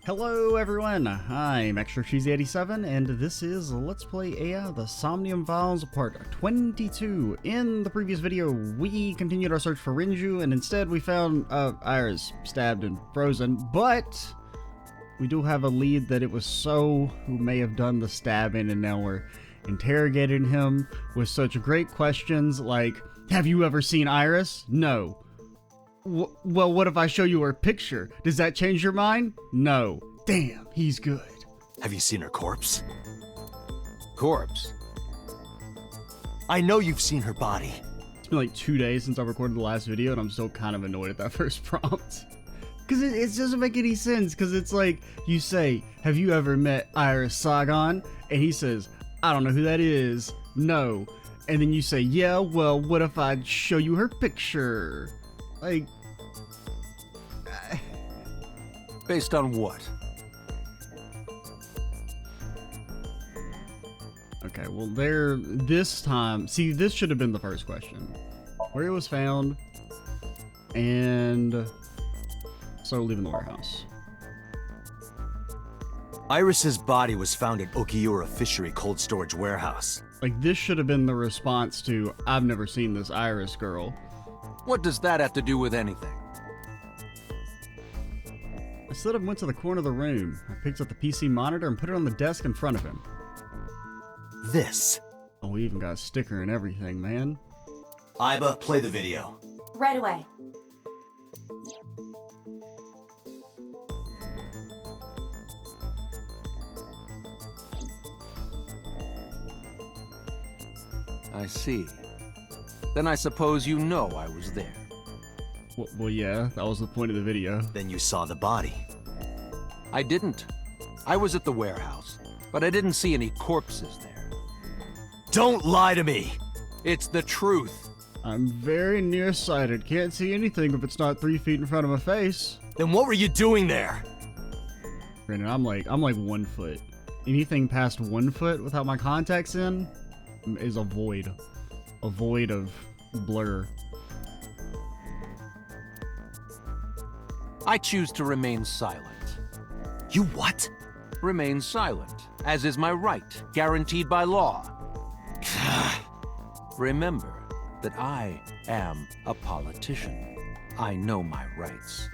Hello everyone, I'm Extra Cheesy 87 and this is Let's Play Aiba, the Somnium Files part 22. In the previous video, we continued our search for Rinju and instead we found Iris stabbed and frozen, but we do have a lead that it was So who may have done the stabbing, and now we're interrogating him with such great questions like, have you ever seen Iris? No. Well, what if I show you her picture? Does that change your mind? No. Damn, he's good. Have you seen her corpse? Corpse? I know you've seen her body. It's been like 2 days since I recorded the last video and I'm still kind of annoyed at that first prompt. Because it doesn't make any sense, because it's like, you say, have you ever met Iris Sagan? And he says, I don't know who that is. No. And then you say, yeah, well, what if I show you her picture? Like, based on what? Okay, well this time, see, this should have been the first question. Where it was found, and So leaving the warehouse. Iris's body was found at Okiura Fishery Cold Storage Warehouse. Like, this should have been the response to, I've never seen this Iris girl. What does that have to do with anything? I stood up and went to the corner of the room. I picked up the PC monitor and put it on the desk in front of him. This. Oh, we even got a sticker and everything, man. Aiba, play the video. Right away. I see. Then I suppose you know I was there. Well, yeah, that was the point of the video. Then you saw the body. I didn't. I was at the warehouse, but I didn't see any corpses there. Don't lie to me! It's the truth. I'm very nearsighted. Can't see anything if it's not 3 feet in front of my face. Then what were you doing there? Granted, I'm like 1 foot. Anything past 1 foot without my contacts in is a void. A void of blur. I choose to remain silent. You what? Remain silent, as is my right, guaranteed by law. Remember that I am a politician. I know my rights.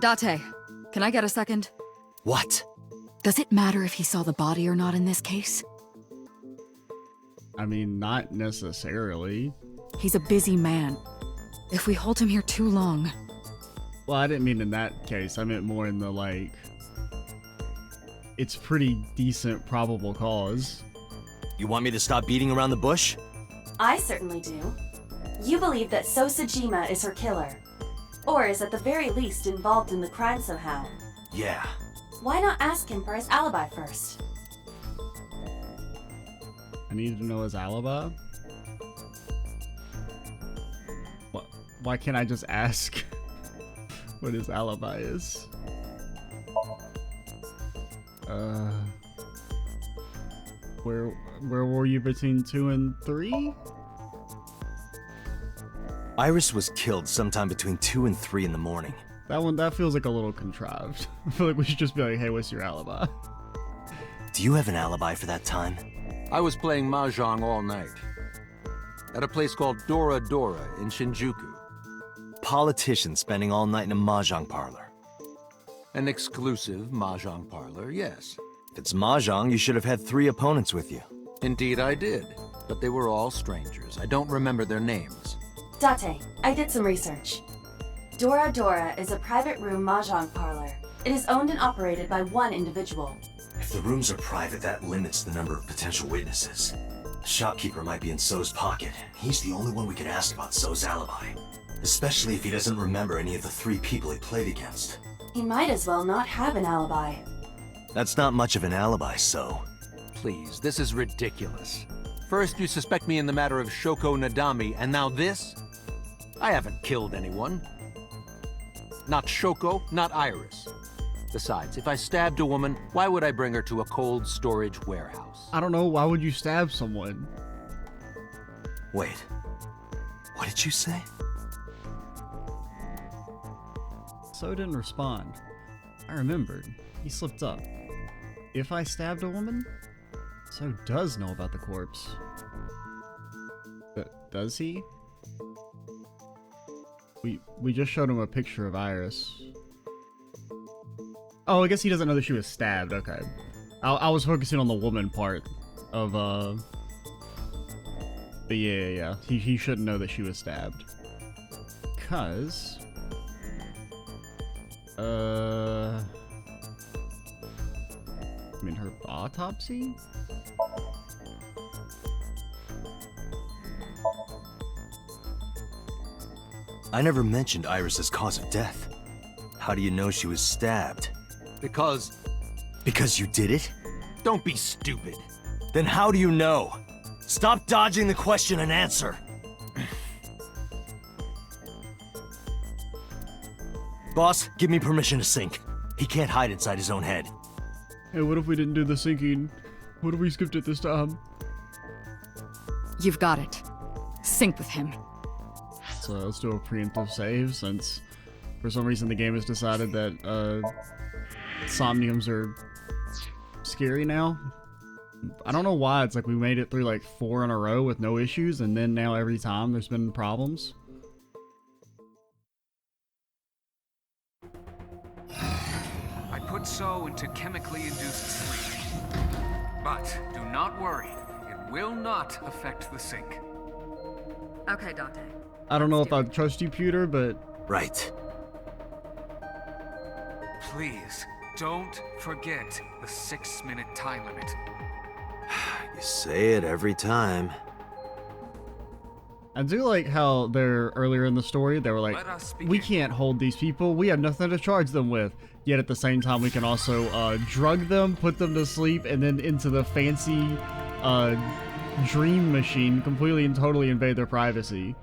Date, can I get a second? What? Does it matter if he saw the body or not in this case? I mean, not necessarily. He's a busy man. If we hold him here too long... Well, I didn't mean in that case. I meant more in the, like, it's pretty decent probable cause. You want me to stop beating around the bush? I certainly do. You believe that So Sajima is her killer, or is at the very least involved in the crime somehow. Yeah. Why not ask him for his alibi first? I needed to know his alibi. Why can't I just ask what his alibi is? Where were you between 2 and 3? Iris was killed sometime between 2 and 3 in the morning. That feels like a little contrived. I feel like we should just be like, hey, what's your alibi? Do you have an alibi for that time? I was playing Mahjong all night. At a place called Dora Dora in Shinjuku. Politician spending all night in a mahjong parlor. An exclusive Mahjong parlor, yes. If it's mahjong, you should have had 3 opponents with you. Indeed I did, but they were all strangers. I don't remember their names. Date, I did some research. Dora Dora is a private room mahjong parlor. It is owned and operated by one individual. If the rooms are private, that limits the number of potential witnesses. The shopkeeper might be in So's pocket. He's the only one we can ask about So's alibi. Especially if he doesn't remember any of the 3 people he played against. He might as well not have an alibi. That's not much of an alibi, So. Please, this is ridiculous. First you suspect me in the matter of Shoko Nadami, and now this? I haven't killed anyone. Not Shoko, not Iris. Besides, if I stabbed a woman, why would I bring her to a cold storage warehouse? I don't know, why would you stab someone? Wait. What did you say? So didn't respond. I remembered. He slipped up. If I stabbed a woman, So does know about the corpse. Does he? We just showed him a picture of Iris. Oh, I guess he doesn't know that she was stabbed. Okay. I was focusing on the woman part of, but yeah. He shouldn't know that she was stabbed. Cause... I mean, her autopsy? I never mentioned Iris's cause of death. How do you know she was stabbed? Because Because you did it? don't be stupid. Then how do you know? Stop dodging the question and answer. Boss, give me permission to sink. He can't hide inside his own head. Hey, what if we didn't do the sinking? What if we skipped it this time? You've got it. Sync with him. So let's do a preemptive save, since for some reason the game has decided that Somniums are scary now. I don't know why. It's like we made it through like 4 in a row with no issues, and then now every time there's been problems. I put So into chemically induced sleep. But do not worry, it will not affect the sink. Okay, Dante. I don't know if I trust you, Pewter, but Right. Please, don't forget the 6-minute time limit. You say it every time. I do like how they're earlier in the story, they were like, Let us we begin. can't hold these people, we have nothing to charge them with. Yet at the same time, we can also drug them, put them to sleep, and then into the fancy dream machine, completely and totally invade their privacy.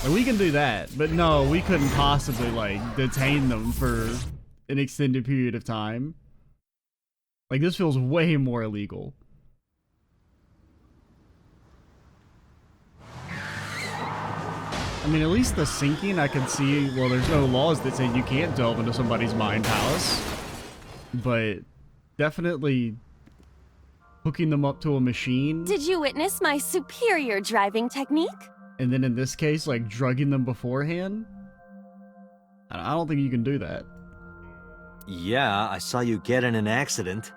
Like, we can do that, but no, we couldn't possibly, like, detain them for an extended period of time. Like, this feels way more illegal. I mean, at least the sinking, I can see, well, there's no laws that say you can't delve into somebody's mind palace. But definitely hooking them up to a machine. Did you witness my superior driving technique? And then in this case, like, drugging them beforehand? I don't think you can do that. Yeah, I saw you get in an accident.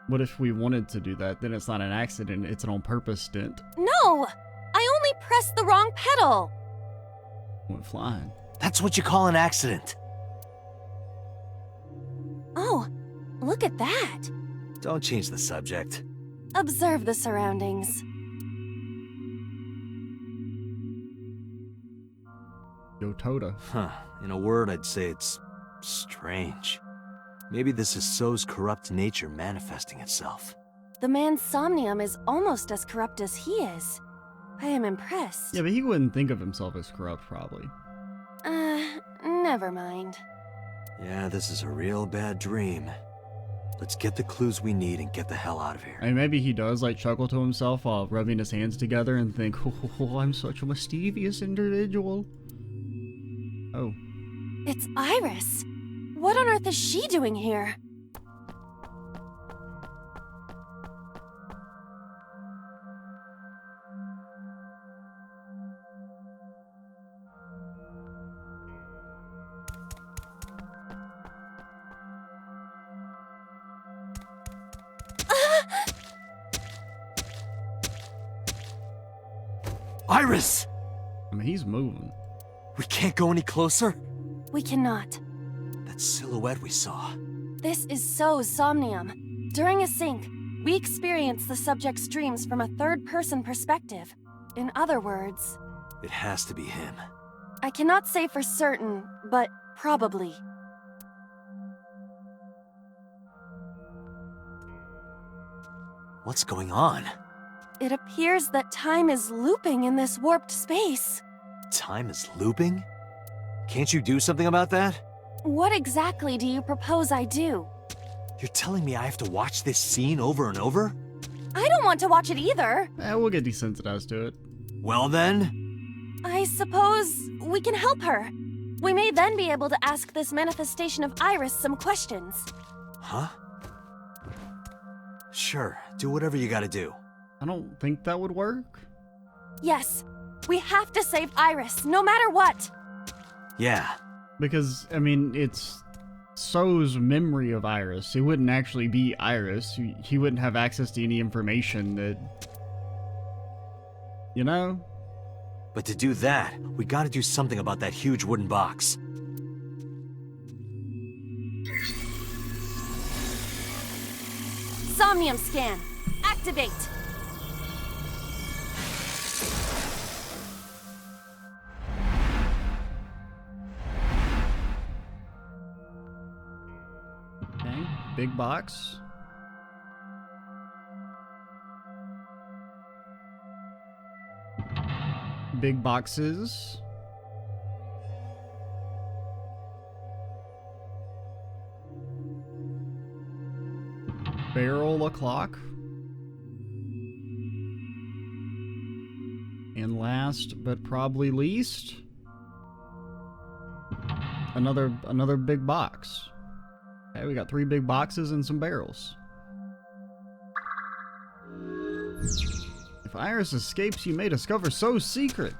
What if we wanted to do that? Then it's not an accident, it's an on-purpose stint. No! I only pressed the wrong pedal! Went flying. That's what you call an accident. Oh, look at that! Don't change the subject. Observe the surroundings. Yo, Toda. Huh. In a word, I'd say it's strange. Maybe this is So's corrupt nature manifesting itself. The man's Somnium is almost as corrupt as he is. I am impressed. Yeah, but he wouldn't think of himself as corrupt, probably. Never mind. Yeah, this is a real bad dream. Let's get the clues we need and get the hell out of here. I mean, maybe he does, like, chuckle to himself while rubbing his hands together and think, oh, I'm such a mischievous individual. Oh. It's Iris. What on earth is she doing here? Iris! I mean, he's moving. We can't go any closer? We cannot. That silhouette we saw. This is So's Somnium. During a sync, we experience the subject's dreams from a third-person perspective. In other words, It has to be him. I cannot say for certain, but probably. What's going on? It appears that time is looping in this warped space. Time is looping? Can't you do something about that? What exactly do you propose I do? You're telling me I have to watch this scene over and over? I don't want to watch it either. We'll get desensitized to it. Well then, I suppose we can help her. We may then be able to ask this manifestation of Iris some questions. Huh? Sure, do whatever you gotta do. I don't think that would work. Yes, we have to save Iris, no matter what! Yeah. Because, I mean, it's So's memory of Iris. It wouldn't actually be Iris. He wouldn't have access to any information that... You know? But to do that, we gotta do something about that huge wooden box. Somnium scan. Activate. Okay, big box. Big boxes. Barrel o'clock. And last but probably least, another big box. Okay, we got 3 big boxes and some barrels. If Iris escapes, you may discover So's secret.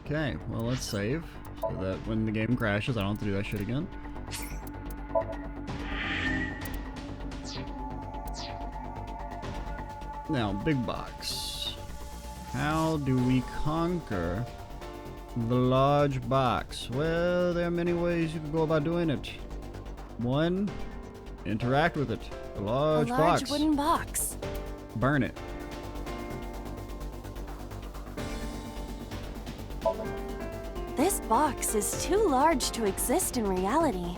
Okay, well, let's save so that when the game crashes, I don't have to do that shit again. Now, big box. How do we conquer the large box? Well, there are many ways you can go about doing it. 1, interact with it. A large box. Wooden box. Burn it. This box is too large to exist in reality.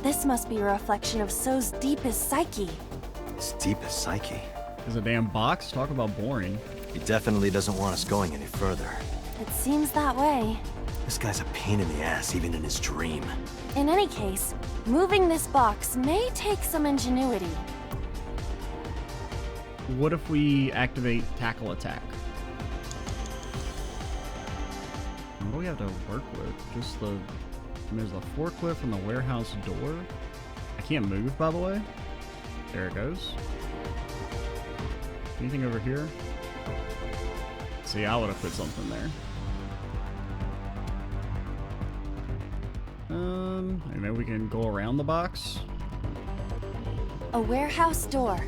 This must be a reflection of So's deepest psyche. His deepest psyche? Is a damn box? Talk about boring. He definitely doesn't want us going any further. It seems that way. This guy's a pain in the ass, even in his dream. In any case, moving this box may take some ingenuity. What if we activate tackle attack? What do we have to work with? Just the... There's the forklift and the warehouse door. I can't move, by the way. There it goes. Anything over here? See, I would have put something there. Maybe we can go around the box. A warehouse door.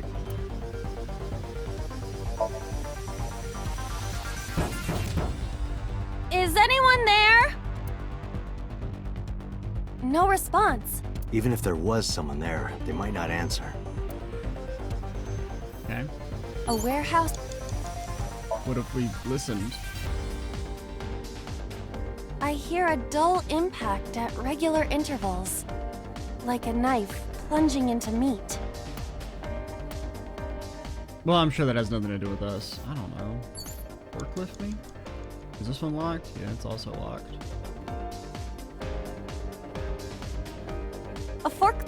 Is anyone there? No response. Even if there was someone there, they might not answer. Okay. A warehouse. What if we listened? I hear a dull impact at regular intervals, like a knife plunging into meat. Well, I'm sure that has nothing to do with us. I don't know. Forklift me? Is this one locked? Yeah, it's also locked. A fork.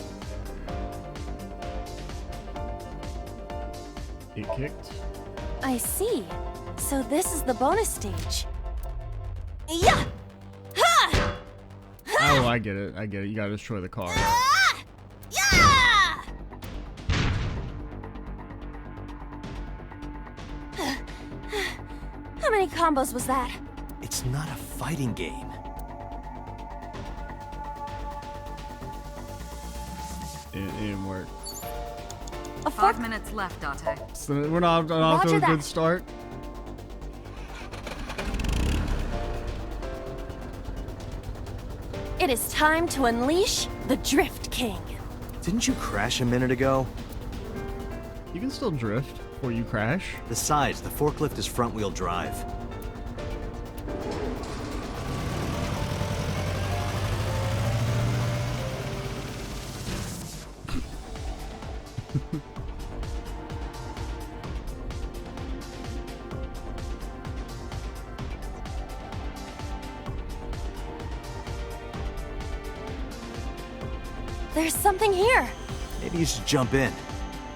It kicked. I see. So this is the bonus stage. Yeah! Ha! Oh, I get it. I get it. You gotta destroy the car. Yeah! How many combos was that? It's not a fighting game. It didn't work. A fork. 5 minutes left, Date. So we're not off to Roger a good that. start. It is time to unleash the Drift King. Didn't you crash a minute ago? You can still drift before you crash. Besides, the forklift is front-wheel drive. There's something here. Maybe you should jump in.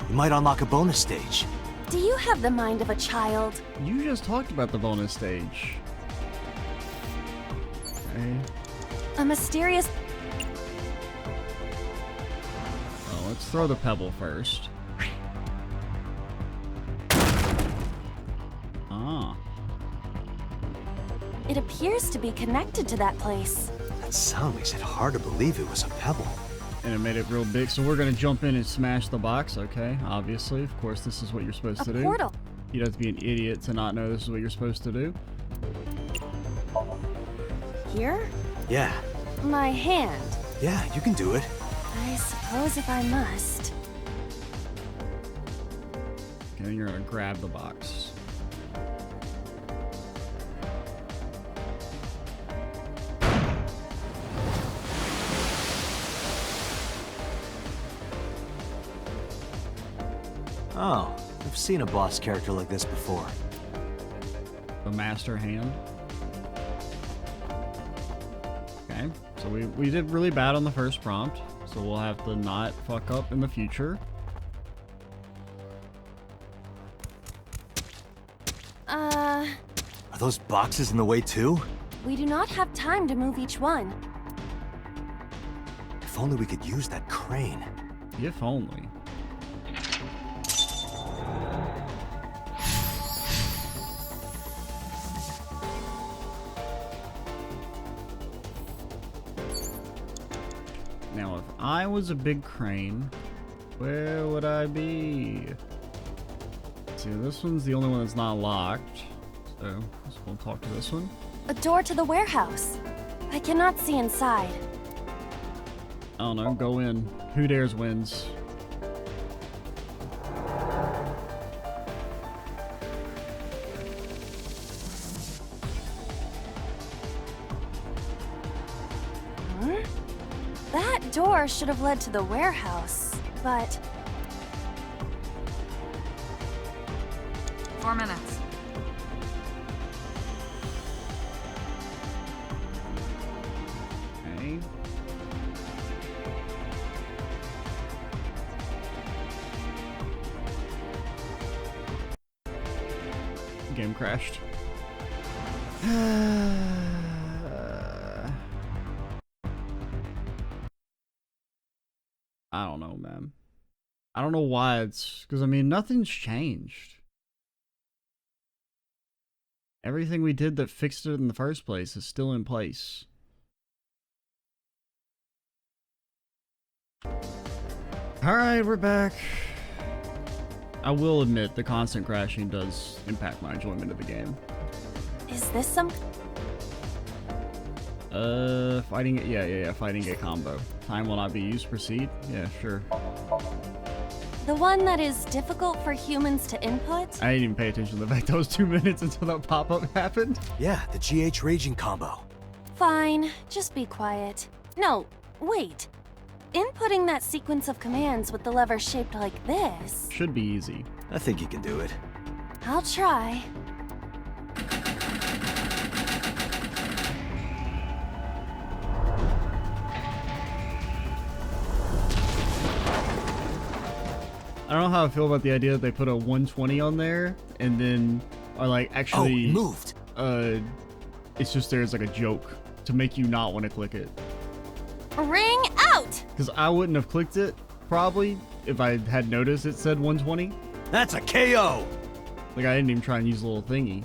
You might unlock a bonus stage. Do you have the mind of a child? You just talked about the bonus stage. Okay. A mysterious... Oh, let's throw the pebble first. Ah. It appears to be connected to that place. That sound makes it hard to believe it was a pebble. And it made it real big, so we're gonna jump in and smash the box, okay? Obviously, of course, this is what you're supposed to do. A portal. You'd have to be an idiot to not know this is what you're supposed to do. Here? Yeah. My hand. Yeah, you can do it. I suppose if I must. Okay, then you're gonna grab the box. Oh, I've seen a boss character like this before. The master hand. Okay, so we did really bad on the first prompt, so we'll have to not fuck up in the future. Are those boxes in the way too? We do not have time to move each one. If only we could use that crane. If only. Now, if I was a big crane, where would I be? See, this one's the only one that's not locked. So, we'll talk to this one. A door to the warehouse. I cannot see inside. I don't know, go in. Who dares wins. Huh? That door should have led to the warehouse, but... 4 minutes. Okay. Game crashed. I don't know, man. I don't know why it's... Because, I mean, nothing's changed. Everything we did that fixed it in the first place is still in place. Alright, we're back. I will admit, the constant crashing does impact my enjoyment of the game. is this some... Fighting... Yeah, fighting a combo. Time will not be used. Proceed? Yeah, sure. The one that is difficult for humans to input? I didn't even pay attention to the fact that was 2 minutes until that pop-up happened. Yeah, the GH raging combo. Fine, just be quiet. No, wait. Inputting that sequence of commands with the lever shaped like this... Should be easy. I think you can do it. I'll try. I don't know how I feel about the idea that they put a 120 on there and then are like actually it moved. It's just there as like a joke to make you not want to click it. Ring out! Because I wouldn't have clicked it probably if I had noticed it said 120. That's a KO. Like I didn't even try and use a little thingy.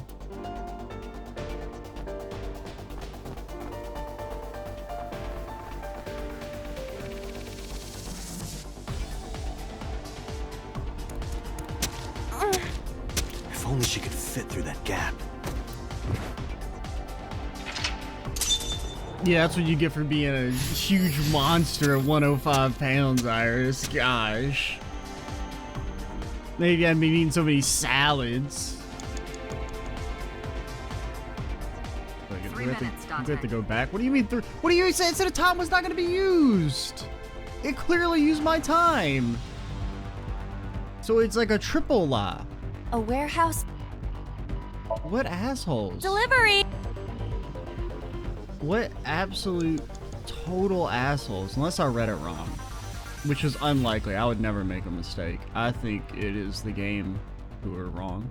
If only she could fit through that gap. Yeah, that's what you get for being a huge monster of 105 pounds, Iris. Gosh. Maybe I've been eating so many salads. Three minutes, We have to go back. What do you mean? What do you say? It said a time was not going to be used. It clearly used my time. So it's like a triple lie. A warehouse What assholes? delivery! What absolute total assholes, unless I read it wrong, which is unlikely. I would never make a mistake. I think it is the game who are wrong.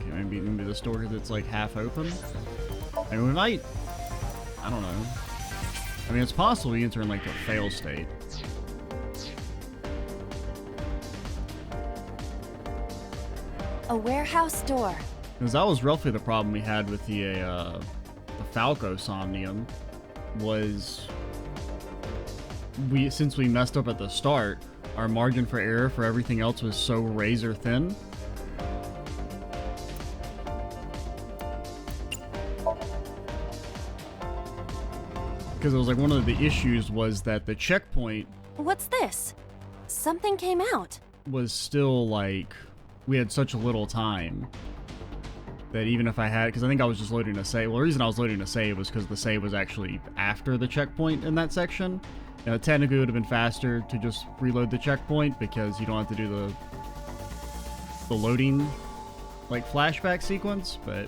Okay, maybe maybe this door because it's like half open. I mean, we might. I don't know. I mean, it's possible we enter in like a fail state. A warehouse door. Because that was roughly the problem we had with the Falco Somnium, was since we messed up at the start, our margin for error for everything else was so razor thin. Because it was like one of the issues was that the checkpoint What's this? Something came out. was still like, we had such a little time that even if I had, because I think I was just loading a save. Well, the reason I was loading a save was because the save was actually after the checkpoint in that section. Technically, it would have been faster to just reload the checkpoint because you don't have to do the loading, like, flashback sequence, but...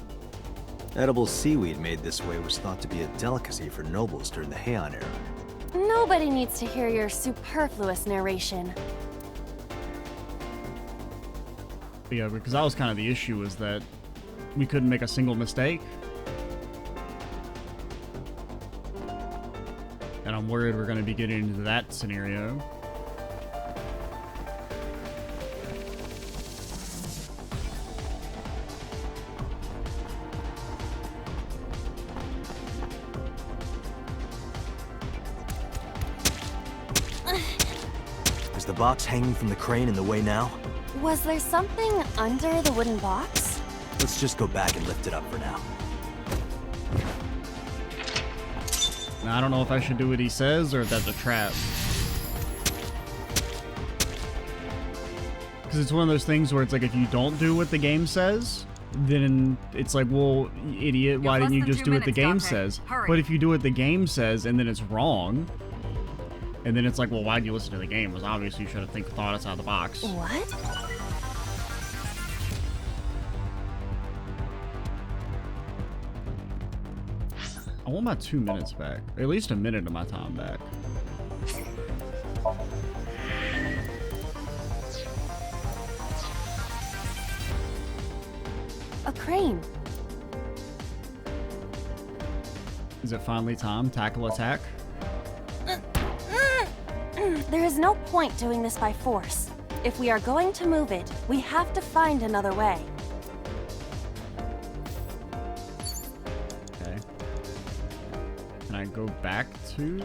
Edible seaweed made this way was thought to be a delicacy for nobles during the Heian era. Nobody needs to hear your superfluous narration. But yeah, because that was kind of the issue, was that we couldn't make a single mistake. And I'm worried we're going to be getting into that scenario. Is the box hanging from the crane in the way now? Was there something under the wooden box? Let's just go back and lift it up for now. Now, I don't know if I should do what he says or if that's a trap. Because it's one of those things where it's like, if you don't do what the game says, then it's like, well, idiot, why didn't you just do what the game says? But if you do what the game says and then it's wrong, and then it's like, well, why'd you listen to the game? Because obviously you should have thought outside the box. What? I want my 2 minutes back. Or at least a minute of my time back. A crane. Is it finally time? Tackle attack? There is no point doing this by force. If we are going to move it, we have to find another way. Okay. Can I go back to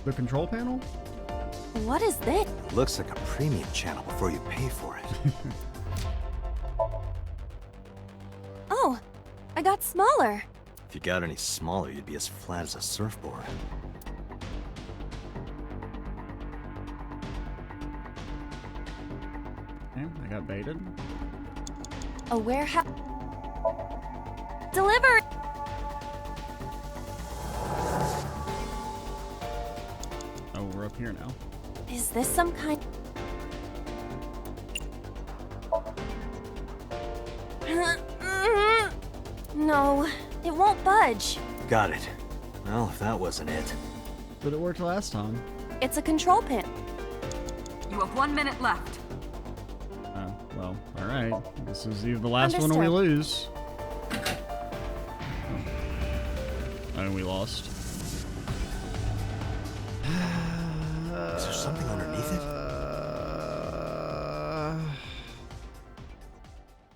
the control panel? What is this? Looks like a premium channel before you pay for it. Oh, I got smaller. If you got any smaller, you'd be as flat as a surfboard. Okay, I got baited. A warehouse. Delivery. Oh, we're up here now. Is this some kind? No, it won't budge. Got it. Well, if that wasn't it. But it worked last time. It's a control pin. You have 1 minute left. Oh, well, alright. This is either the last one or we Understood. lose. Oh. And we lost. Is there something underneath it?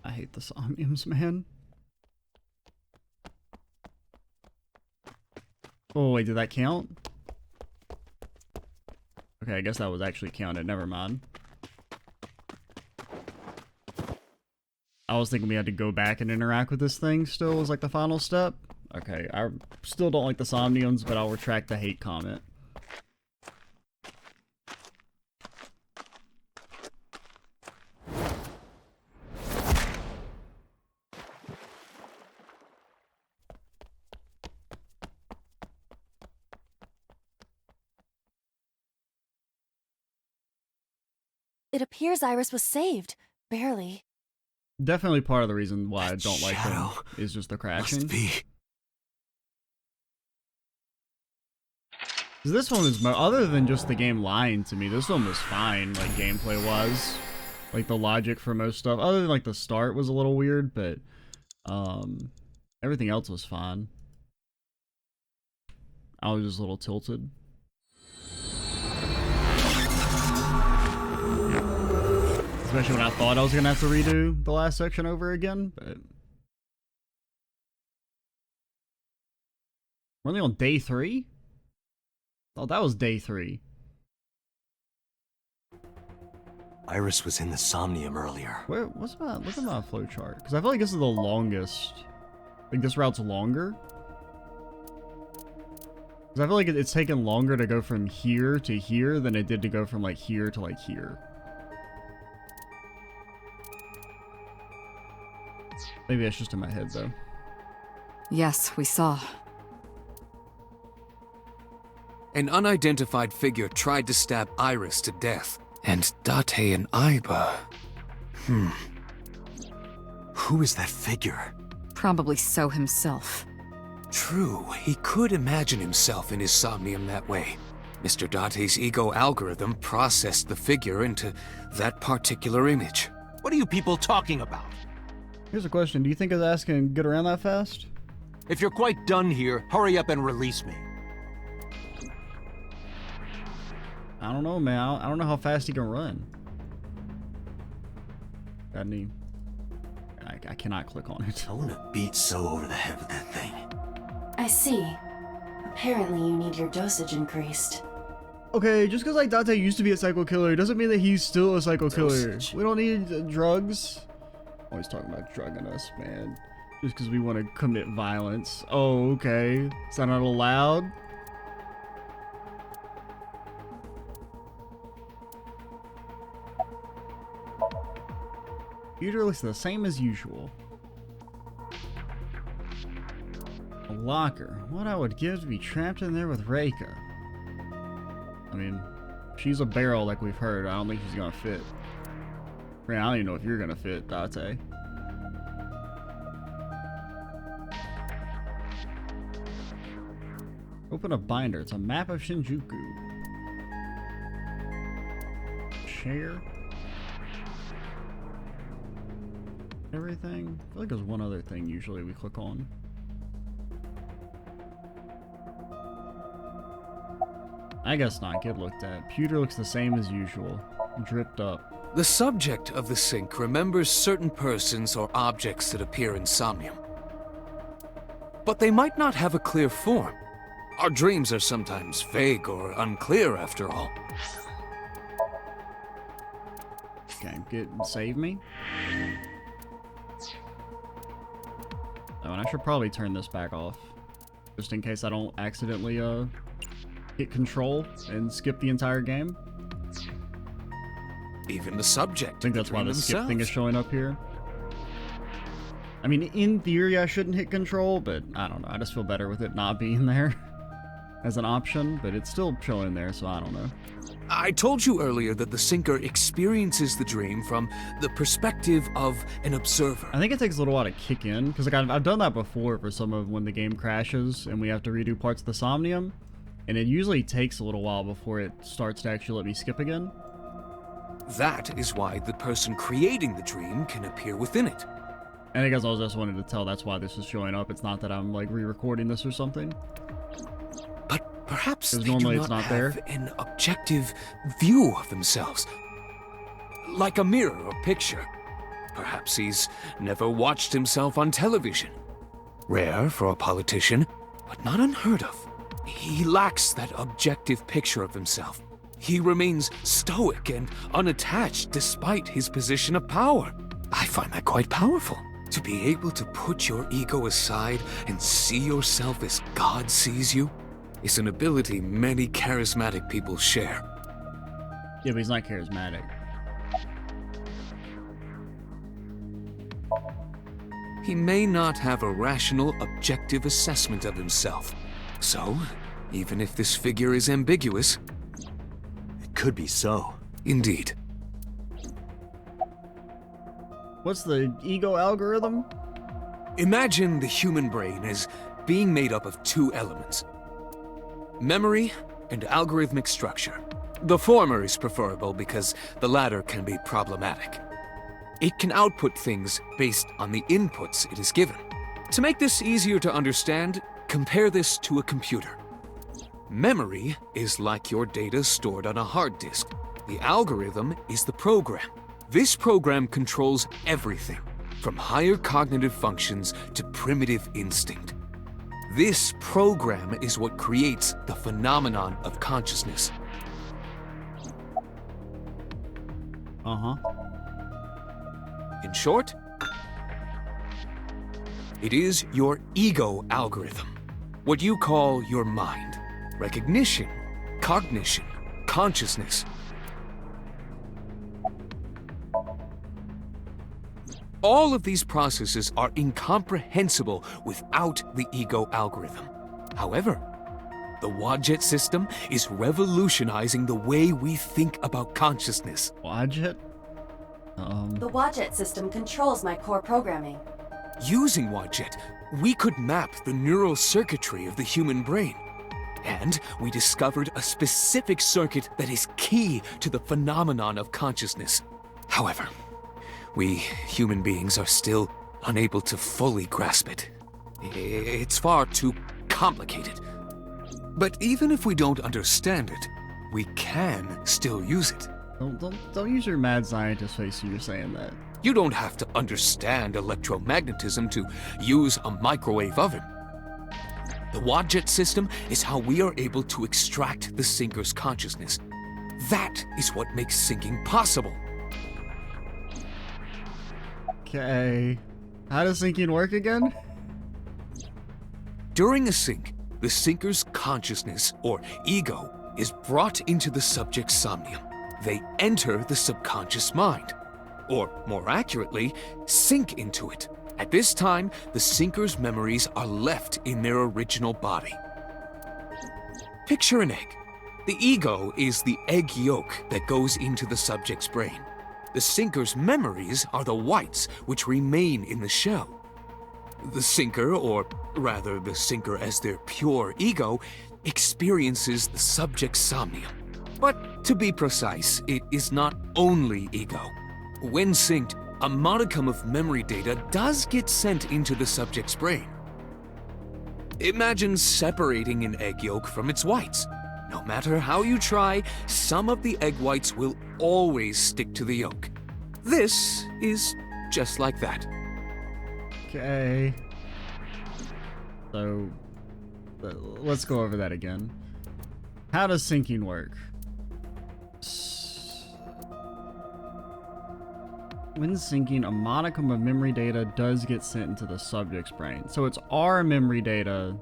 I hate the Somniums, man. Oh, wait, did that count? Okay, I guess that was actually counted. Never mind. I was thinking we had to go back and interact with this thing still as like the final step. Okay, I still don't like the Somniums, but I'll retract the hate comment. It appears Iris was saved. Barely. Definitely part of the reason why I That don't like them shadow is just the Must crashing. be. 'Cause this one is, other than just the game lying to me, this one was fine, like gameplay was. Like the logic for most stuff, other than like the start was a little weird, but everything else was fine. I was just a little tilted. Especially when I thought I was gonna have to redo the last section over again, but we're only on day 3? Oh, that was day 3. Iris was in the Somnium earlier. Where, what's my, look at my flowchart. Because I feel like this is the longest. Like this route's longer. Because I feel like it's taken longer to go from here to here than it did to go from like here to like here. Maybe that's just in my head though. Yes, we saw. An unidentified figure tried to stab Iris to death. And Date and Aiba. Who is that figure? Probably So himself. True, he could imagine himself in his Somnium that way. Mr. Date's ego algorithm processed the figure into that particular image. What are you people talking about? Here's a question. Do you think his ass can get around that fast? If you're quite done here, hurry up and release me. I don't know, man. I don't know how fast he can run. Got any... I cannot click on it. I want to beat So over the head with that thing. I see. Apparently you need your dosage increased. Okay, just because like Date used to be a psycho killer doesn't mean that he's still a psycho killer. Dosage. We don't need drugs. Always talking about drugging us, man. Just because we want to commit violence. Oh, okay. Is that not allowed? Computer looks the same as usual. A locker. What I would give to be trapped in there with Reika. I mean, she's a barrel like we've heard. I don't think she's gonna fit. Man, I don't even know if you're gonna fit, Date. Open a binder. It's a map of Shinjuku. Share. Everything? I feel like there's one other thing usually we click on. I guess not. Get looked at. Pewter looks the same as usual. Dripped up. The subject of the sync remembers certain persons or objects that appear in Somnium. But they might not have a clear form. Our dreams are sometimes vague or unclear after all. Okay, save me. Oh, and I should probably turn this back off. Just in case I don't accidentally, hit control and skip the entire game. Even the subject. I think that's why the skip thing is showing up here. I mean, in theory, I shouldn't hit control, but I don't know. I just feel better with it not being there as an option, but it's still showing there, so I don't know. I told you earlier that the Sinker experiences the dream from the perspective of an observer. I think it takes a little while to kick in, because like I've done that before for some of when the game crashes and we have to redo parts of the Somnium, and it usually takes a little while before it starts to actually let me skip again. That is why the person creating the dream can appear within it. And I guess I was just wanted to tell that's why this is showing up. It's not that I'm like re-recording this or something. But perhaps they normally do it's not not have there. an objective view of themselves. Like a mirror or picture. Perhaps he's never watched himself on television. Rare for a politician, but not unheard of. He lacks that objective picture of himself. He remains stoic and unattached despite his position of power. I find that quite powerful. To be able to put your ego aside and see yourself as God sees you is an ability many charismatic people share. Yeah, but he's not charismatic. He may not have a rational, objective assessment of himself. So, even if this figure is ambiguous... It could be so. Indeed. What's the ego algorithm? Imagine the human brain as being made up of two elements. Memory and algorithmic structure. The former is preferable because the latter can be problematic. it can output things based on the inputs it is given. To make this easier to understand, compare this to a computer. Memory is like your data stored on a hard disk. The algorithm is the program. This program controls everything, from higher cognitive functions to primitive instinct. This program is what creates the phenomenon of consciousness. Uh-huh. In short, it is your ego algorithm, what you call your mind, recognition, cognition, consciousness. All of these processes are incomprehensible without the ego algorithm. However, the Wadjet system is revolutionizing the way we think about consciousness. Wadjet? The Wadjet system controls my core programming. Using Wadjet, we could map the neural circuitry of the human brain. And we discovered a specific circuit that is key to the phenomenon of consciousness. However, we human beings are still unable to fully grasp it. It's far too complicated. But even if we don't understand it, we can still use it. Don't use your mad scientist face when you're saying that. You don't have to understand electromagnetism to use a microwave oven. The Wadjet system is how we are able to extract the sinker's consciousness. That is what makes syncing possible. Okay. How does syncing work again? During a sync, the sinker's consciousness, or ego, is brought into the subject's somnium. They enter the subconscious mind, or more accurately, sink into it. At this time, the sinker's memories are left in their original body. Picture an egg. The ego is the egg yolk that goes into the subject's brain. The sinker's memories are the whites which remain in the shell. The sinker, or rather the sinker as their pure ego, experiences the subject's somnium. But to be precise, it is not only ego. When synced, a modicum of memory data does get sent into the subject's brain. Imagine separating an egg yolk from its whites. No matter how you try, some of the egg whites will always stick to the yolk. This is just like that. Okay. So, let's go over that again. How does syncing work? When syncing, a modicum of memory data does get sent into the subject's brain. So it's our memory data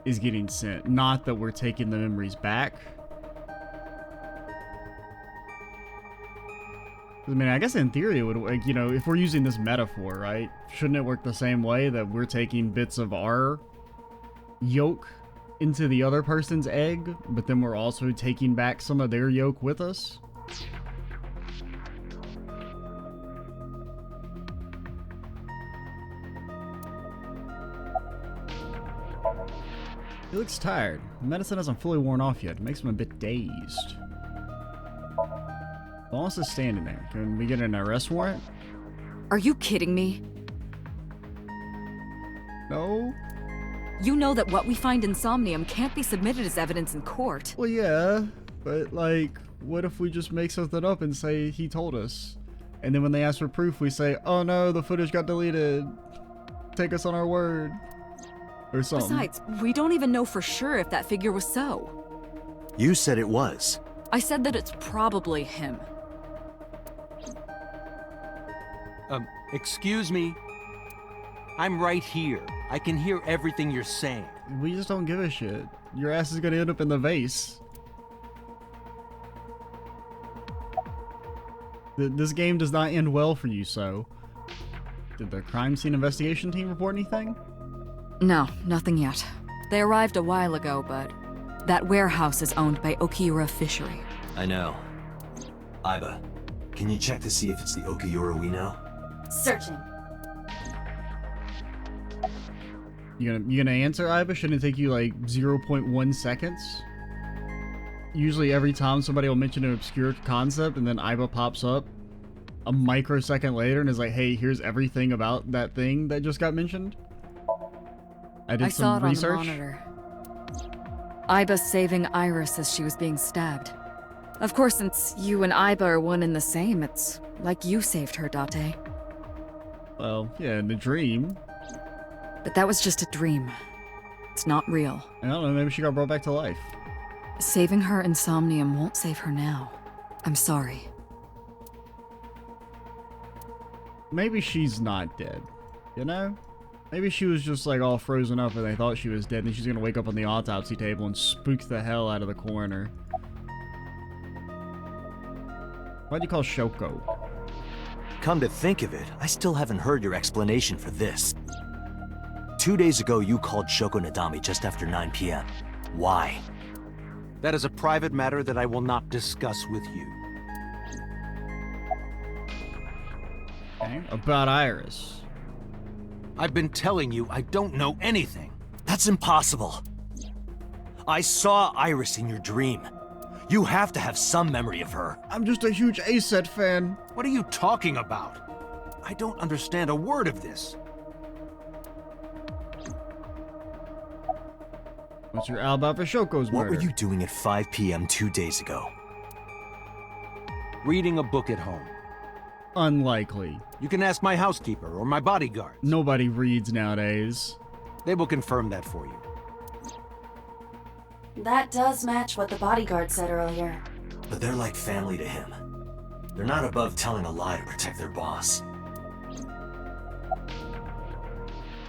is getting sent, not that we're taking the memories back. I mean, I guess in theory it would, like, you know, if we're using this metaphor, right? Shouldn't it work the same way, that we're taking bits of our yolk into the other person's egg, but then we're also taking back some of their yolk with us? He looks tired. The medicine hasn't fully worn off yet. It makes him a bit dazed. Wallace is standing there. Can we get an arrest warrant? Are you kidding me? No? You know that what we find in Somnium can't be submitted as evidence in court. Well, yeah, but like, what if we just make something up and say he told us? And then when they ask for proof, we say, oh no, the footage got deleted. Take us on our word. Or something. Besides, we don't even know for sure if that figure was so. You said it was. I said that it's probably him. Excuse me? I'm right here. I can hear everything you're saying. We just don't give a shit. Your ass is gonna end up in the vase. This game does not end well for you, so. Did the crime scene investigation team report anything? No, nothing yet. They arrived a while ago, but that warehouse is owned by Okiura Fishery. I know. Aiba, can you check to see if it's the Okiura we know? Searching. You gonna answer, Aiba? Shouldn't it take you like 0.1 seconds? Usually every time somebody will mention an obscure concept and then Aiba pops up a microsecond later and is like, hey, here's everything about that thing that just got mentioned? I did saw some it research. on the monitor. Aiba saving Iris as she was being stabbed. Of course, since you and Aiba are one and the same, it's like you saved her, Date. Well, yeah, in the dream. But that was just a dream. It's not real. I don't know, maybe she got brought back to life. Saving her in Somnium won't save her now. I'm sorry. Maybe she's not dead, you know? Maybe she was just like all frozen up and they thought she was dead and she's gonna wake up on the autopsy table and spook the hell out of the coroner. Why'd you call Shoko? Come to think of it, I still haven't heard your explanation for this. 2 days ago, you called Shoko Nadami just after 9 p.m. Why? That is a private matter that I will not discuss with you. Okay. About Iris. I've been telling you I don't know anything. That's impossible. I saw Iris in your dream. You have to have some memory of her. I'm just a huge A-Set fan. What are you talking about? I don't understand a word of this. What's your alibi for Shoko's What murder? were you doing at 5 p.m. 2 days ago? Reading a book at home. Unlikely. You can ask my housekeeper or my bodyguards. Nobody reads nowadays. They will confirm that for you. That does match what the bodyguard said earlier. But they're like family to him. They're not above telling a lie to protect their boss.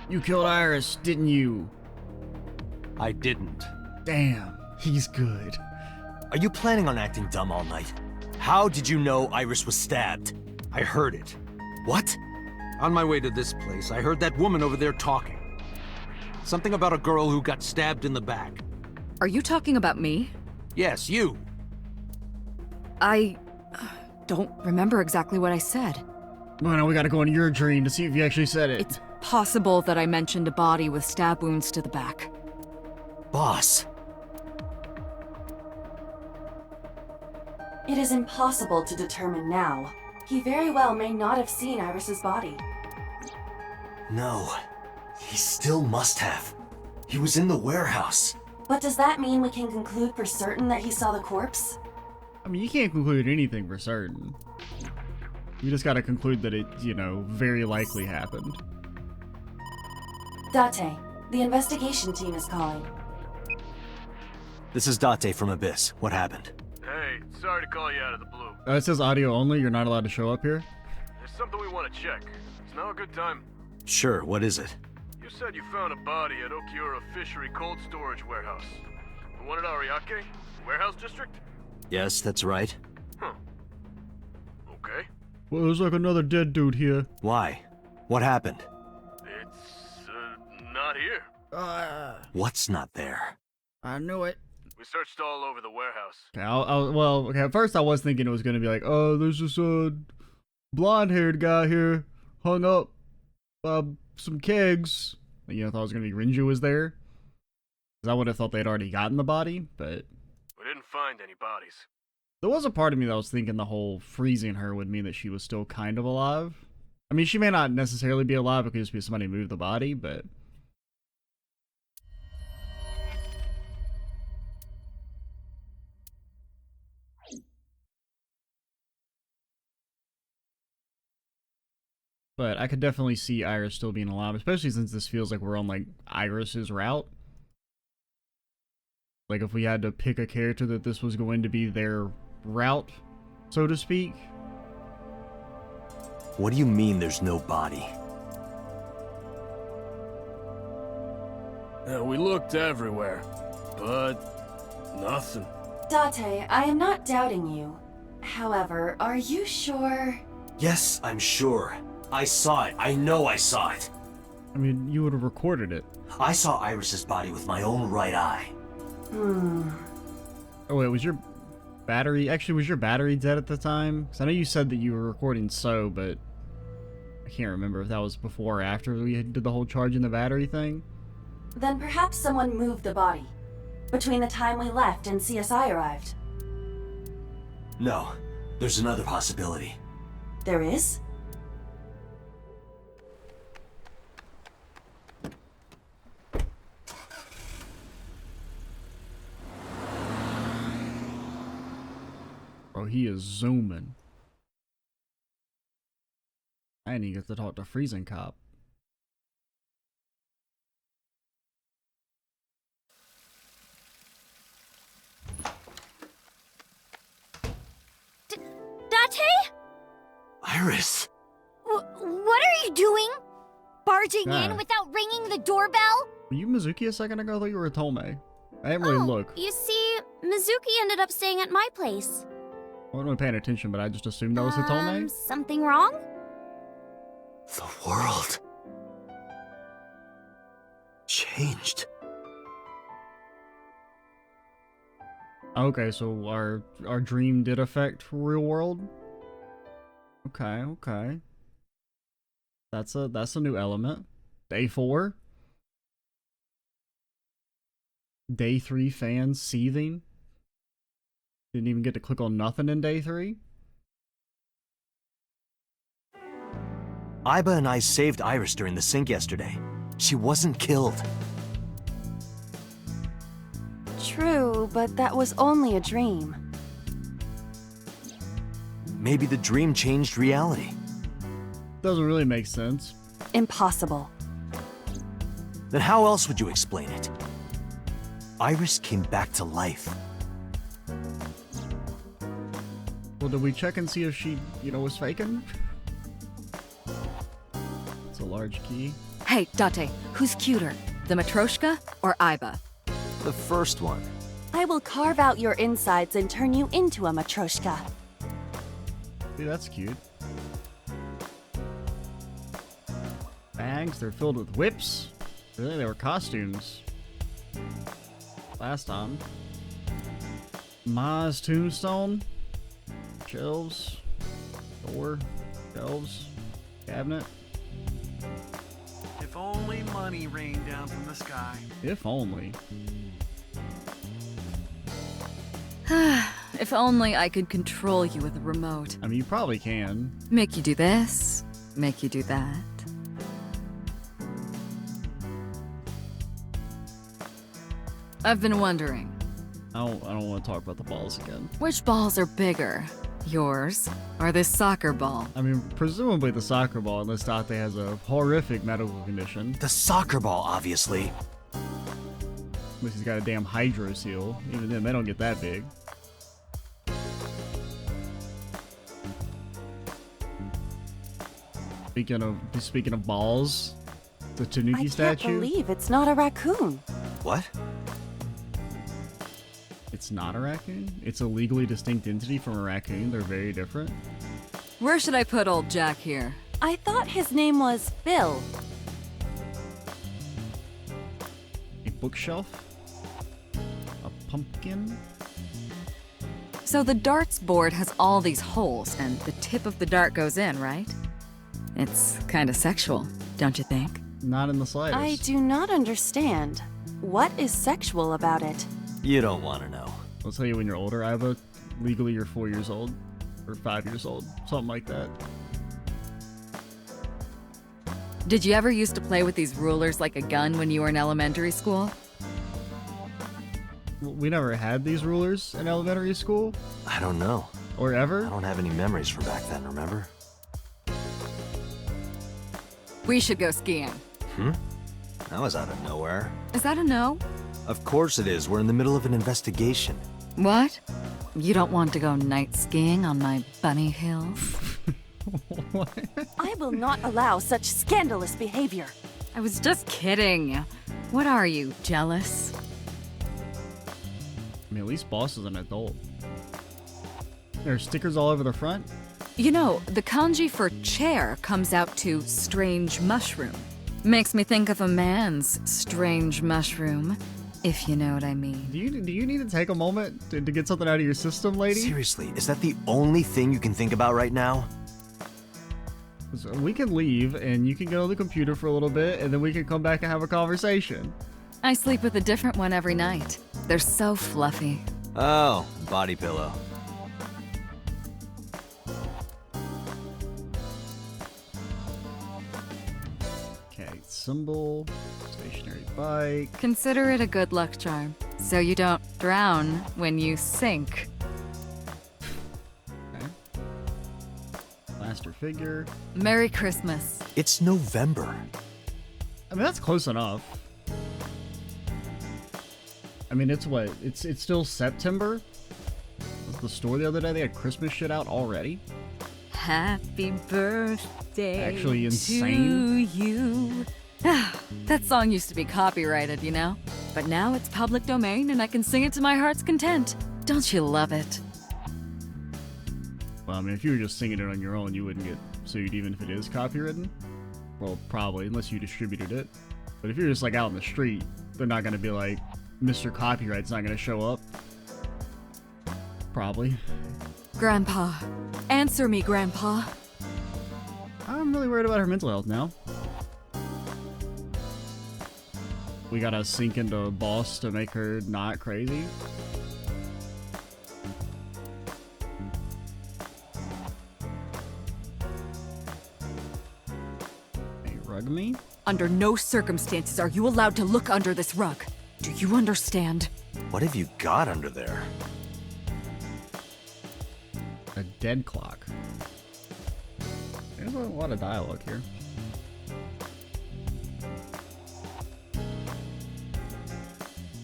You killed Iris, didn't you? I didn't. Damn, he's good. Are you planning on acting dumb all night? How did you know Iris was stabbed? I heard it. What? On my way to this place, I heard that woman over there talking. Something about a girl who got stabbed in the back. Are you talking about me? Yes, you. I don't remember exactly what I said. Well, now we gotta go into your dream to see if you actually said it. It's possible that I mentioned a body with stab wounds to the back. Boss. It is impossible to determine now. He very well may not have seen Iris's body. No. He still must have. He was in the warehouse. But does that mean we can conclude for certain that he saw the corpse? I mean, you can't conclude anything for certain. You just gotta conclude that it, you know, very likely happened. Date, the investigation team is calling. This is Date from Abyss. What happened? Hey, sorry to call you out of the blue. It says audio only, you're not allowed to show up here? There's something we want to check. Is now a good time? Sure, what is it? You said you found a body at Okiura Fishery Cold Storage Warehouse. The one at Ariake? Warehouse District? Yes, that's right. Huh. Okay. Well, there's like another dead dude here. Why? What happened? It's, not here. What's not there? I knew it. We searched all over the warehouse. Okay, at first I was thinking it was gonna be like, oh, there's this blonde-haired guy here, hung up some kegs. You know, I thought it was gonna be Rinju was there. Because I would have thought they'd already gotten the body, but We didn't find any bodies. there was a part of me that was thinking the whole freezing her would mean that she was still kind of alive. I mean, she may not necessarily be alive, it could just be somebody moved the body, but... But I could definitely see Iris still being alive, especially since this feels like we're on, like, Iris's route. Like, if we had to pick a character that this was going to be their route, so to speak. What do you mean there's no body? We looked everywhere, but nothing. Date, I am not doubting you. However, are you sure? Yes, I'm sure. I saw it. I know I saw it. I mean, you would have recorded it. I saw Iris's body with my own right eye. Oh wait, was your battery... Actually, was your battery dead at the time? Because I know you said that you were recording so, but... I can't remember if that was before or after we did the whole charging the battery thing. Then perhaps someone moved the body. Between the time we left and CSI arrived. No, there's another possibility. There is? Bro, he is zooming. And he gets to talk to Freezing Cop. Date? Iris! What are you doing? Barging Yeah. in without ringing the doorbell? Were you Mizuki a second ago? I thought you were a Tomei. I didn't really look. You see, Mizuki ended up staying at my place. I wasn't really paying attention, but I just assumed that was a Tomei. Something wrong? The world changed. Okay, so our dream did affect real world. Okay, okay. That's a new element. Day 4. Day 3 fans seething. Didn't even get to click on nothing in day 3. Aiba and I saved Iris during the sink yesterday. She wasn't killed. True, but that was only a dream. Maybe the dream changed reality. Doesn't really make sense. Impossible. Then how else would you explain it? Iris came back to life. Well, did we check and see if she, was faking? It's a large key. Hey, Date, who's cuter? The Matryoshka or Aiba? The first one. I will carve out your insides and turn you into a Matryoshka. See, that's cute. Bags, they're filled with whips. Really, they were costumes. Last time. Ma's tombstone. Shelves. Door. Shelves. Cabinet. If only money rained down from the sky. If only. If only I could control you with a remote. I mean, you probably can. Make you do this, make you do that. I've been wondering, I don't want to talk about the balls again. which balls are bigger? Yours or this soccer ball? I mean, presumably the soccer ball, unless Date has a horrific medical condition. The soccer ball, obviously. Unless he's got a damn hydro seal. Even then, they don't get that big. Speaking of balls, the Tanuki I can't statue. believe it's not a raccoon. What? It's not a raccoon. It's a legally distinct entity from a raccoon. They're very different. Where should I put old Jack here? I thought his name was Bill. A bookshelf. A pumpkin. So the darts board has all these holes, and the tip of the dart goes in, right? It's kinda sexual, don't you think? Not in the slightest. I do not understand. What is sexual about it? You don't want to know. I'll tell you when you're older, Aiba. Legally, you're 4 years old. Or 5 years old. Something like that. Did you ever used to play with these rulers like a gun when you were in elementary school? We never had these rulers in elementary school. I don't know. Or ever. I don't have any memories from back then, remember? We should go skiing. That was out of nowhere. Is that a no? Of course it is. We're in the middle of an investigation. What? You don't want to go night skiing on my bunny hill? What? I will not allow such scandalous behavior. I was just kidding. What are you, jealous? I mean, at least Boss is an adult. There are stickers all over the front. You know, the kanji for chair comes out to strange mushroom. Makes me think of a man's strange mushroom, if you know what I mean. Do you need to take a moment to get something out of your system, lady? Seriously, is that the only thing you can think about right now? So we can leave, and you can go to the computer for a little bit, and then we can come back and have a conversation. I sleep with a different one every night. They're so fluffy. Oh, body pillow. symbol, stationary bike. Consider it a good luck charm, so you don't drown when you sink. Okay. Plaster figure. Merry Christmas. It's November. I mean, that's close enough. I mean, it's what? It's still September? Was the store the other day, they had Christmas shit out already? Happy birthday Actually insane. to you. That song used to be copyrighted, you know? But now it's public domain and I can sing it to my heart's content. Don't you love it? Well, I mean, if you were just singing it on your own, you wouldn't get sued even if it is copywritten. Well, probably, unless you distributed it. But if you're just like out in the street, they're not going to be like, Mr. Copyright's not going to show up. Probably. Grandpa. Answer me, Grandpa. I'm really worried about her mental health now. We gotta sink into a boss to make her not crazy. Hey, rug me? Under no circumstances are you allowed to look under this rug. Do you understand? What have you got under there? A dead clock. There's a lot of dialogue here.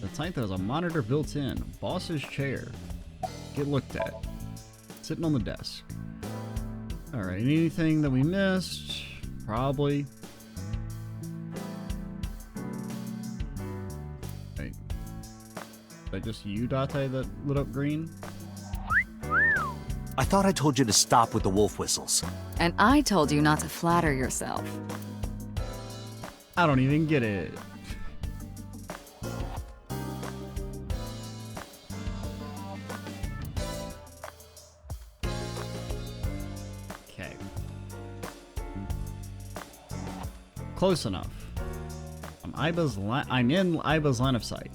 The type that has a monitor built in. Boss's chair. Get looked at. Sitting on the desk. Alright, anything that we missed? Probably. Wait. Is that just you, Date, that lit up green? I thought I told you to stop with the wolf whistles. And I told you not to flatter yourself. I don't even get it. Okay. Close enough. I'm in Aiba's line of sight.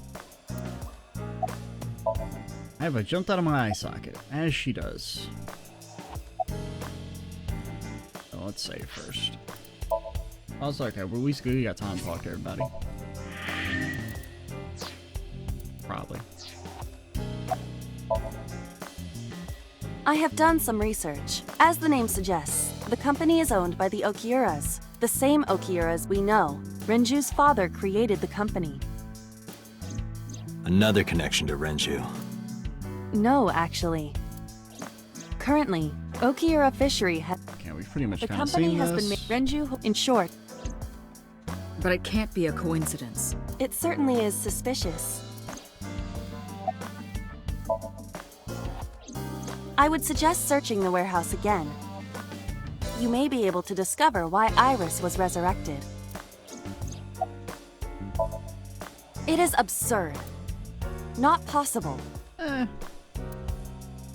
Aiba jumped out of my eye socket, as she does. So let's save first. I was like, okay, well, we good. You got time to talk to everybody. Probably. I have done some research. As the name suggests, the company is owned by the Okiuras, the same Okiuras we know. Renju's father created the company. Another connection to Renju. No, actually. Currently, Okiura Fishery has... Okay, we've pretty much The kind of company seen has this. been made... Renju, in short. But it can't be a coincidence. It certainly is suspicious. I would suggest searching the warehouse again. You may be able to discover why Iris was resurrected. It is absurd. Not possible.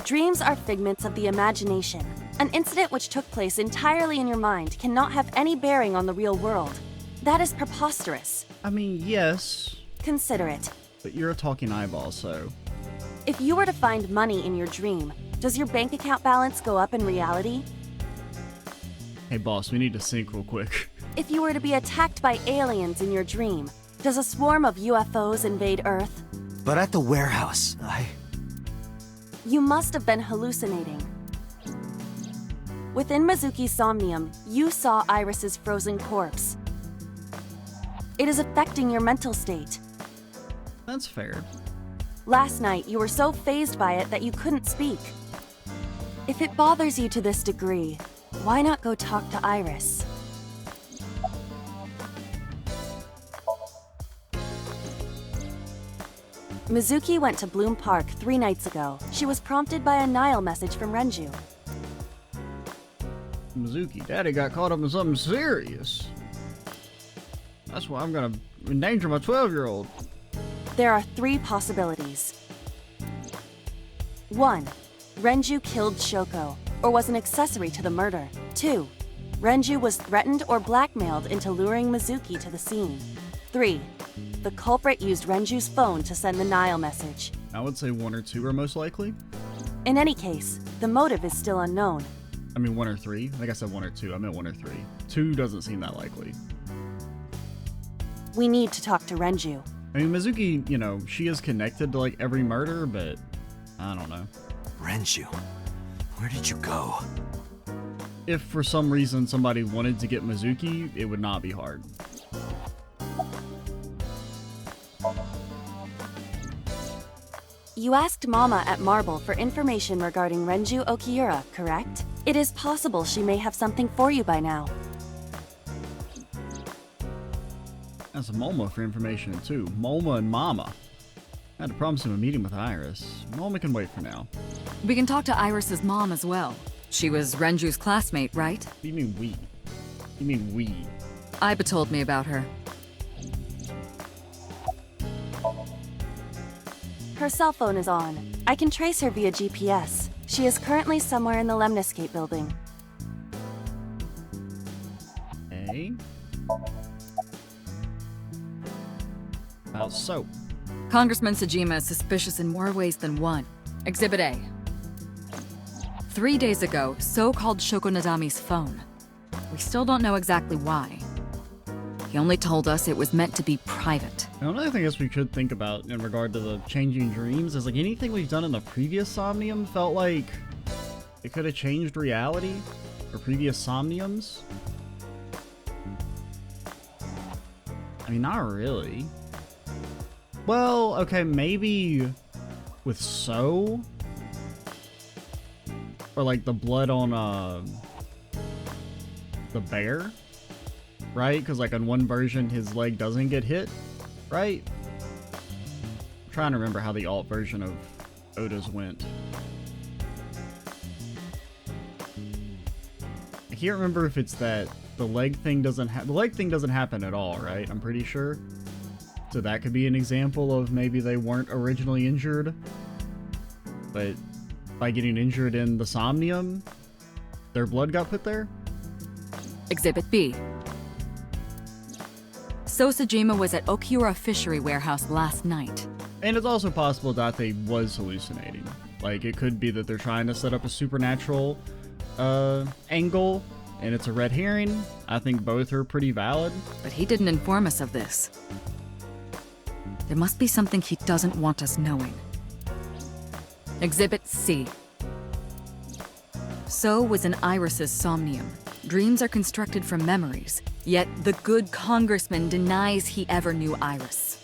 Dreams are figments of the imagination. An incident which took place entirely in your mind cannot have any bearing on the real world. That is preposterous. I mean, yes, Consider it. but you're a talking eyeball, so... If you were to find money in your dream, does your bank account balance go up in reality? Hey, boss, we need to sync real quick. If you were to be attacked by aliens in your dream, does a swarm of UFOs invade Earth? But at the warehouse, You must have been hallucinating. Within Mizuki's Somnium, you saw Iris's frozen corpse. It is affecting your mental state. That's fair. Last night, you were so fazed by it that you couldn't speak. If it bothers you to this degree, why not go talk to Iris? Mizuki went to Bloom Park 3 nights ago. She was prompted by a Nile message from Renju. Mizuki, Daddy got caught up in something serious. That's why I'm gonna endanger my 12-year-old. There are 3 possibilities. 1. Renju killed Shoko, or was an accessory to the murder. 2. Renju was threatened or blackmailed into luring Mizuki to the scene. 3. The culprit used Renju's phone to send the Nile message. I would say 1 or 2 are most likely. In any case, the motive is still unknown. I mean, 1 or 3. Like I said, 1 or 2. I meant 1 or 3. 2 doesn't seem that likely. We need to talk to Renju. I mean, Mizuki, you know, she is connected to, like, every murder, but I don't know. Renju, where did you go? If for some reason somebody wanted to get Mizuki, it would not be hard. You asked Mama at Marble for information regarding Renju Okiura, correct? It is possible she may have something for you by now. That's Molma for information, too. Molma and Mama. I had to promise him a meeting with Iris. Molma can wait for now. We can talk to Iris's mom as well. She was Renju's classmate, right? What do you mean we? You mean we? Aiba told me about her. Her cell phone is on. I can trace her via GPS. She is currently somewhere in the Lemniscate building. Okay. About so. Congressman Sejima is suspicious in more ways than one. Exhibit A. 3 days ago, So called Shoko Nadami's phone. We still don't know exactly why. He only told us it was meant to be private. Now, another thing I guess we could think about in regard to the changing dreams is, like, anything we've done in the previous Somnium felt like it could have changed reality, or previous Somniums. I mean, not really. Well, okay, maybe with So, or like the blood on the bear, right? Because like on one version his leg doesn't get hit, right? I'm trying to remember how the alt version of Oda's went. I can't remember if it's that the leg thing doesn't happen at all, right? I'm pretty sure. So that could be an example of maybe they weren't originally injured, but by getting injured in the Somnium, their blood got put there? Exhibit B. So Sejima was at Okiura Fishery Warehouse last night. And it's also possible Date was hallucinating. Like, it could be that they're trying to set up a supernatural angle, and it's a red herring. I think both are pretty valid. But he didn't inform us of this. There must be something he doesn't want us knowing. Exhibit C. So was in Iris's Somnium. Dreams are constructed from memories, yet the good congressman denies he ever knew Iris.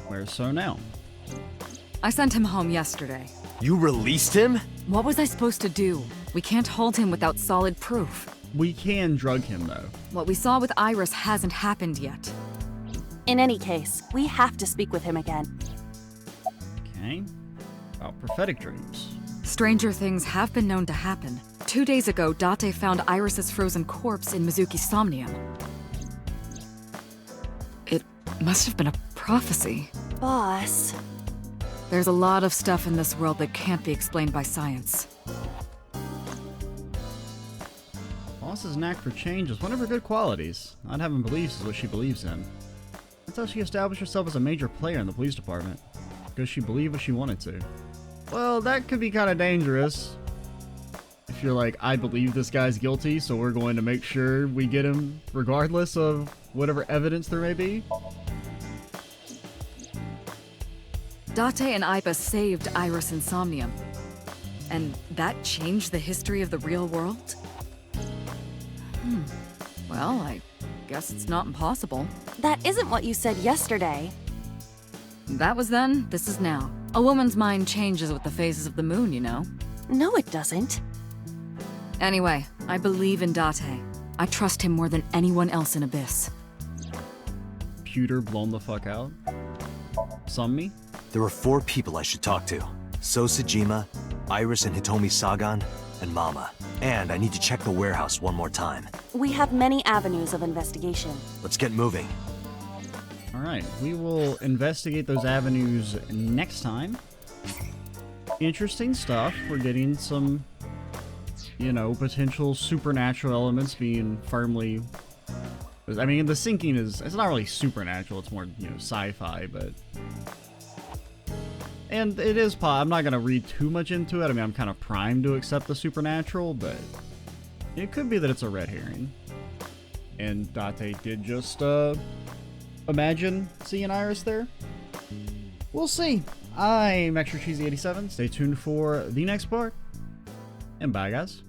Where's So now? I sent him home yesterday. You released him? What was I supposed to do? We can't hold him without solid proof. We can drug him, though. What we saw with Iris hasn't happened yet. In any case, we have to speak with him again. Okay. About prophetic dreams. Stranger things have been known to happen. 2 days ago, Date found Iris's frozen corpse in Mizuki's Somnium. It must have been a prophecy. Boss. There's a lot of stuff in this world that can't be explained by science. Boss's knack for change is one of her good qualities. Not having beliefs is what she believes in. That's how she established herself as a major player in the police department. Because she believed what she wanted to. Well, that could be kind of dangerous. If you're like, I believe this guy's guilty, so we're going to make sure we get him regardless of whatever evidence there may be. Date and Aiba saved Iris in Somnium. And that changed the history of the real world? Well, I guess it's not impossible. That isn't what you said yesterday. That was then, this is now. A woman's mind changes with the phases of the moon, you know? No, it doesn't. Anyway, I believe in Date. I trust him more than anyone else in Abyss. Pewter blown the fuck out. Some me? There are 4 people I should talk to. So Sejima, Iris and Hitomi Sagan, and Mama. And I need to check the warehouse one more time. We have many avenues of investigation. Let's get moving. Alright, we will investigate those avenues next time. Interesting stuff. We're getting some, you know, potential supernatural elements being firmly... I mean, the sinking is... It's not really supernatural, it's more, you know, sci-fi, but... And it is I'm not going to read too much into it. I mean, I'm kind of primed to accept the supernatural, but... It could be that it's a red herring. And Date did just, imagine seeing Iris there. We'll see. I'm Extra Cheesy 87. Stay tuned for the next part. And bye, guys.